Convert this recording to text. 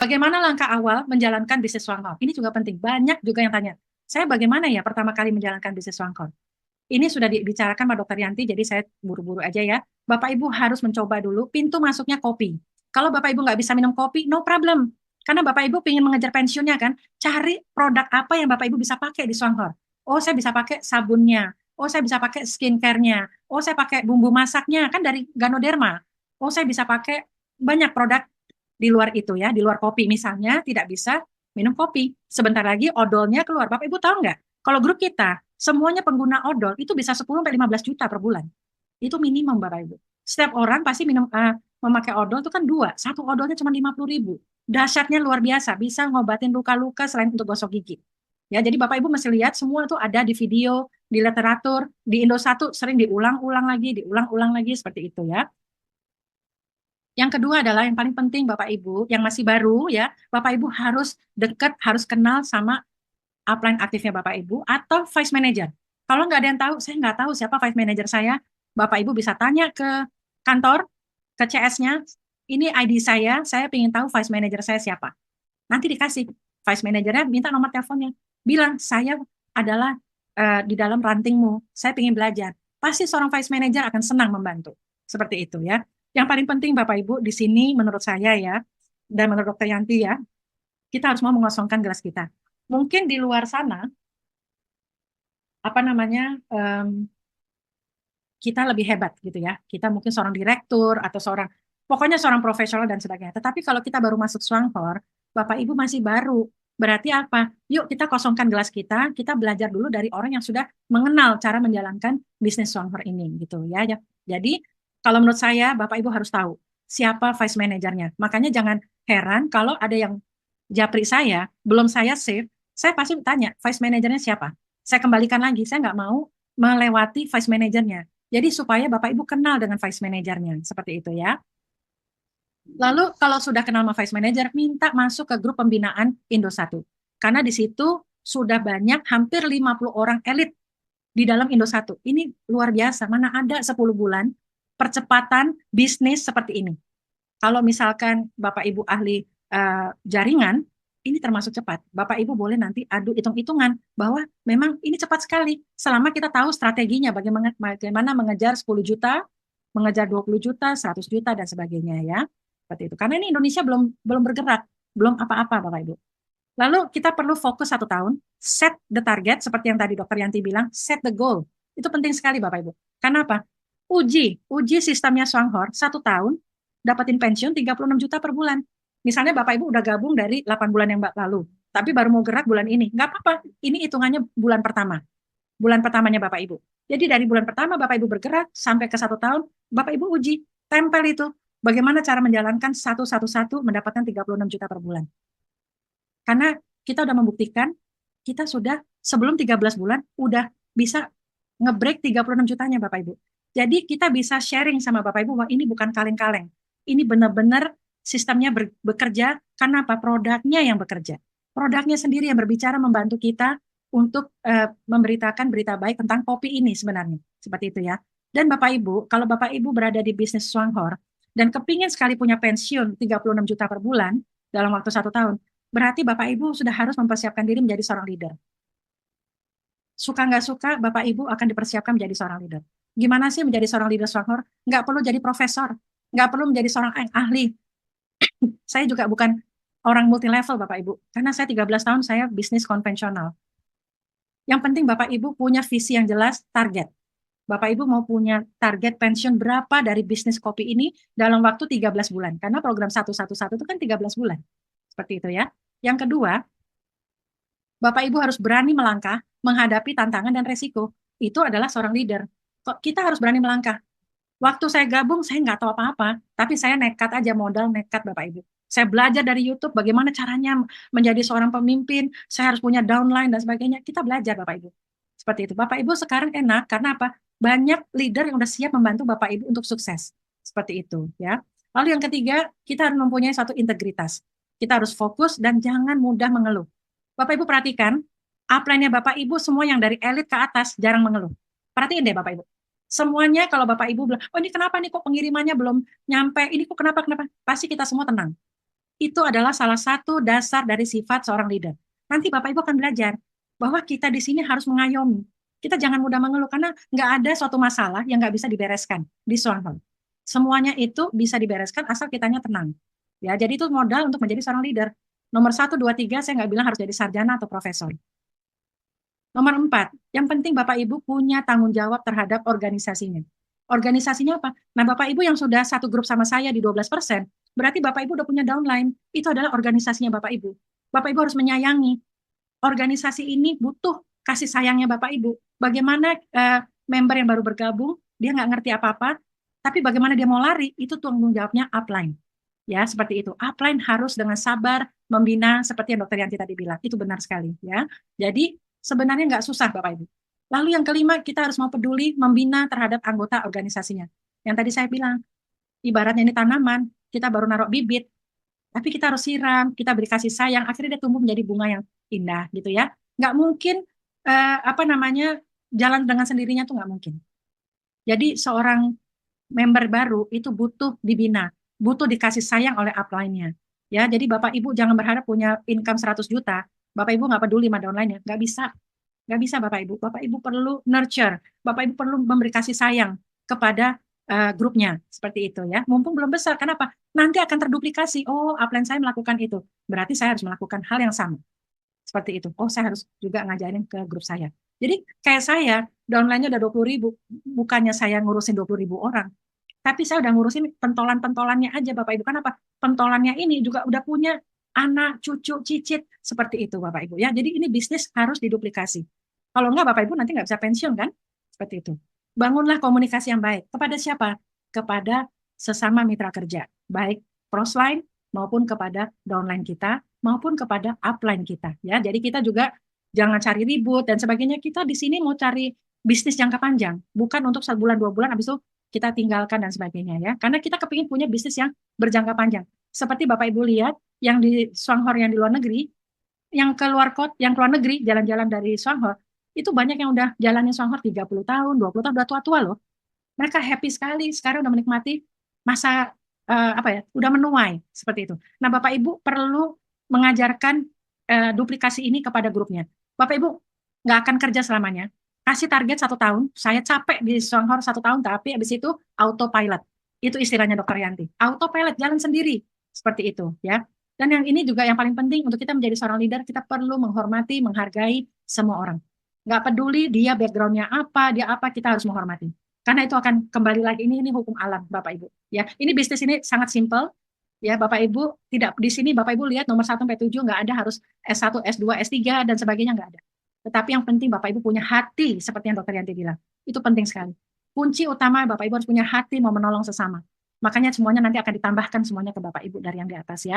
Bagaimana langkah awal menjalankan bisnis Swanghor? Ini juga penting. Banyak juga yang tanya, saya bagaimana ya pertama kali menjalankan bisnis Swanghor? Ini sudah dibicarakan sama Dokter Yanti, jadi saya buru-buru aja ya. Bapak Ibu harus mencoba dulu pintu masuknya kopi. Kalau Bapak Ibu nggak bisa minum kopi, no problem. Karena Bapak Ibu ingin mengejar pensiunnya kan, cari produk apa yang Bapak Ibu bisa pakai di Swanghor. Oh, saya bisa pakai sabunnya. Oh, saya bisa pakai skincare-nya. Oh, saya pakai bumbu masaknya, kan dari Ganoderma. Oh, saya bisa pakai banyak produk di luar itu ya, di luar kopi. Misalnya tidak bisa minum kopi. Sebentar lagi odolnya keluar. Bapak Ibu tahu nggak? Kalau grup kita, semuanya pengguna odol itu bisa 10 sampai 15 juta per bulan. Itu minimum Bapak Ibu. Setiap orang pasti memakai odol itu kan dua. Satu odolnya cuma 50.000. Dahsyatnya luar biasa. Bisa ngobatin luka-luka selain untuk gosok gigi. Ya, jadi Bapak Ibu mesti lihat semua itu ada di video, di literatur, di Indosat sering diulang-ulang lagi seperti itu ya. Yang kedua adalah yang paling penting Bapak Ibu, yang masih baru ya, Bapak Ibu harus dekat, harus kenal sama upline aktifnya Bapak Ibu atau vice manager. Kalau nggak ada yang tahu, saya nggak tahu siapa vice manager saya, Bapak Ibu bisa tanya ke kantor, ke CS-nya, ini ID saya ingin tahu vice manager saya siapa. Nanti dikasih, vice manajernya minta nomor teleponnya. Bilang, saya adalah di dalam rantingmu, saya ingin belajar. Pasti seorang vice manager akan senang membantu. Seperti itu ya. Yang paling penting Bapak Ibu di sini menurut saya ya, dan menurut Dokter Yanti ya, kita harus mau mengosongkan gelas kita. Mungkin di luar sana, apa namanya, kita lebih hebat gitu ya. Kita mungkin seorang direktur atau pokoknya seorang profesional dan sebagainya. Tetapi kalau kita baru masuk Swanghor, Bapak Ibu masih baru. Berarti apa? Yuk kita kosongkan gelas kita belajar dulu dari orang yang sudah mengenal cara menjalankan bisnis Swanghor ini gitu ya. Jadi kalau menurut saya Bapak Ibu harus tahu siapa vice manajernya. Makanya jangan heran kalau ada yang japri saya, belum saya save, saya pasti tanya vice manajernya siapa. Saya kembalikan lagi, saya nggak mau melewati vice manajernya. Jadi supaya Bapak Ibu kenal dengan vice manajernya, seperti itu ya. Lalu kalau sudah kenal sama vice manager, minta masuk ke grup pembinaan Indosat. Karena di situ sudah banyak hampir 50 orang elit di dalam Indosat. Ini luar biasa, mana ada 10 bulan percepatan bisnis seperti ini. Kalau misalkan Bapak Ibu ahli jaringan, ini termasuk cepat. Bapak Ibu boleh nanti adu hitung-hitungan bahwa memang ini cepat sekali. Selama kita tahu strateginya bagaimana mengejar 10 juta, mengejar 20 juta, 100 juta, dan sebagainya ya. Seperti itu. Karena ini Indonesia belum belum bergerak, belum apa-apa Bapak Ibu. Lalu kita perlu fokus 1 tahun, set the target, seperti yang tadi Dokter Yanti bilang, set the goal. Itu penting sekali Bapak Ibu. Karena apa? Uji sistemnya Swanghor 1 tahun, dapatin pensiun 36 juta per bulan. Misalnya Bapak Ibu udah gabung dari 8 bulan yang lalu, tapi baru mau gerak bulan ini. Nggak apa-apa, ini hitungannya bulan pertama. Bulan pertamanya Bapak Ibu. Jadi dari bulan pertama Bapak Ibu bergerak sampai ke 1 tahun, Bapak Ibu uji, tempel itu. Bagaimana cara menjalankan satu mendapatkan 36 juta per bulan. Karena kita udah membuktikan, kita sudah sebelum 13 bulan, udah bisa nge-break 36 jutanya Bapak Ibu. Jadi kita bisa sharing sama Bapak Ibu bahwa ini bukan kaleng-kaleng. Ini benar-benar sistemnya bekerja karena apa? Produknya yang bekerja. Produknya sendiri yang berbicara membantu kita untuk memberitakan berita baik tentang kopi ini sebenarnya. Seperti itu ya. Dan Bapak Ibu, kalau Bapak Ibu berada di bisnis Swanghor dan kepingin sekali punya pensiun 36 juta per bulan dalam waktu 1 tahun, berarti Bapak Ibu sudah harus mempersiapkan diri menjadi seorang leader. Suka nggak suka, Bapak Ibu akan dipersiapkan menjadi seorang leader. Gimana sih menjadi seorang leader Swanghor? Nggak perlu jadi profesor, nggak perlu menjadi seorang ahli. Saya juga bukan orang multi level Bapak Ibu, karena saya 13 tahun saya bisnis konvensional. Yang penting Bapak Ibu punya visi yang jelas, target. Bapak Ibu mau punya target pensiun berapa dari bisnis kopi ini dalam waktu 13 bulan. Karena program 111 itu kan 13 bulan. Seperti itu ya. Yang kedua, Bapak Ibu harus berani melangkah menghadapi tantangan dan resiko. Itu adalah seorang leader. Kita harus berani melangkah. Waktu saya gabung, saya nggak tahu apa-apa, tapi saya nekat aja, modal nekat Bapak Ibu. Saya belajar dari YouTube bagaimana caranya menjadi seorang pemimpin, saya harus punya downline dan sebagainya. Kita belajar Bapak Ibu. Seperti itu. Bapak Ibu sekarang enak, karena apa? Banyak leader yang udah siap membantu Bapak Ibu untuk sukses. Seperti itu ya. Lalu yang ketiga, kita harus mempunyai satu integritas. Kita harus fokus dan jangan mudah mengeluh. Bapak Ibu perhatikan, upline-nya Bapak Ibu semua yang dari elit ke atas jarang mengeluh. Perhatiin deh Bapak Ibu. Semuanya kalau Bapak Ibu bilang, oh ini kenapa nih kok pengirimannya belum nyampe, ini kok kenapa, pasti kita semua tenang. Itu adalah salah satu dasar dari sifat seorang leader. Nanti Bapak Ibu akan belajar bahwa kita di sini harus mengayomi. Kita jangan mudah mengeluh karena nggak ada suatu masalah yang nggak bisa dibereskan di Stronghold. Semuanya itu bisa dibereskan asal kitanya tenang. Ya, jadi itu modal untuk menjadi seorang leader. Nomor 1, 2, 3, saya nggak bilang harus jadi sarjana atau profesor. Nomor 4, yang penting Bapak Ibu punya tanggung jawab terhadap organisasinya. Organisasinya apa? Nah, Bapak Ibu yang sudah satu grup sama saya di 12%, berarti Bapak Ibu udah punya downline. Itu adalah organisasinya Bapak Ibu. Bapak Ibu harus menyayangi. Organisasi ini butuh kasih sayangnya Bapak Ibu. Bagaimana member yang baru bergabung, dia nggak ngerti apa-apa, tapi bagaimana dia mau lari, itu tanggung jawabnya upline. Ya, seperti itu. Upline harus dengan sabar membina seperti yang Dokter Yanti tadi bilang. Itu benar sekali. Ya, jadi sebenarnya nggak susah Bapak Ibu. Lalu yang kelima, kita harus mau peduli membina terhadap anggota organisasinya. Yang tadi saya bilang, ibaratnya ini tanaman, kita baru naruh bibit, tapi kita harus siram, kita beri kasih sayang, akhirnya dia tumbuh menjadi bunga yang indah gitu ya. Nggak mungkin apa namanya jalan dengan sendirinya tuh nggak mungkin. Jadi seorang member baru itu butuh dibina, butuh dikasih sayang oleh upline-nya. Ya, jadi Bapak Ibu jangan berharap punya income 100 juta. Bapak Ibu nggak peduli sama downline-nya, nggak bisa. Nggak bisa Bapak Ibu. Bapak Ibu perlu nurture. Bapak Ibu perlu memberi kasih sayang kepada grupnya. Seperti itu ya. Mumpung belum besar. Kenapa? Nanti akan terduplikasi. Oh, upline saya melakukan itu. Berarti saya harus melakukan hal yang sama. Seperti itu. Oh, saya harus juga ngajarin ke grup saya. Jadi kayak saya, downline-nya udah 20.000. Bukannya saya ngurusin 20.000 orang. Tapi saya udah ngurusin pentolan-pentolannya aja Bapak Ibu. Kenapa? Pentolannya ini juga udah punya anak, cucu, cicit. Seperti itu Bapak Ibu ya. Jadi ini bisnis harus diduplikasi. Kalau enggak Bapak Ibu nanti nggak bisa pensiun kan? Seperti itu. Bangunlah komunikasi yang baik. Kepada siapa? Kepada sesama mitra kerja. Baik crossline maupun kepada downline kita maupun kepada upline kita. Ya, jadi kita juga jangan cari ribut dan sebagainya. Kita di sini mau cari bisnis jangka panjang, bukan untuk 1 bulan 2 bulan habis itu kita tinggalkan dan sebagainya ya. Karena kita kepingin punya bisnis yang berjangka panjang. Seperti Bapak Ibu lihat yang di Shanghai yang di luar negeri, yang keluar kota, yang keluar negeri jalan-jalan dari Shanghai, itu banyak yang udah jalannya Shanghai 30 tahun, 20 tahun, udah tua-tua loh. Mereka happy sekali, sekarang udah menikmati masa apa ya, udah menuai seperti itu. Nah, Bapak Ibu perlu mengajarkan duplikasi ini kepada grupnya. Bapak Ibu nggak akan kerja selamanya. Kasih target 1 tahun, saya capek di Shanghai 1 tahun, tapi habis itu autopilot. Itu istilahnya Dokter Yanti. Autopilot, jalan sendiri. Seperti itu ya. Dan yang ini juga yang paling penting untuk kita menjadi seorang leader, kita perlu menghormati, menghargai semua orang. Nggak peduli dia backgroundnya apa, dia apa, kita harus menghormati. Karena itu akan kembali lagi, ini hukum alam Bapak Ibu. Ya, ini bisnis ini sangat simpel. Ya, Bapak Ibu tidak di sini Bapak Ibu lihat nomor 1 sampai 7 nggak ada harus S1, S2, S3 dan sebagainya nggak ada. Tetapi yang penting Bapak Ibu punya hati seperti yang Dokter Yanti bilang. Itu penting sekali. Kunci utama Bapak Ibu harus punya hati mau menolong sesama. Makanya semuanya nanti akan ditambahkan semuanya ke Bapak Ibu dari yang di atas ya.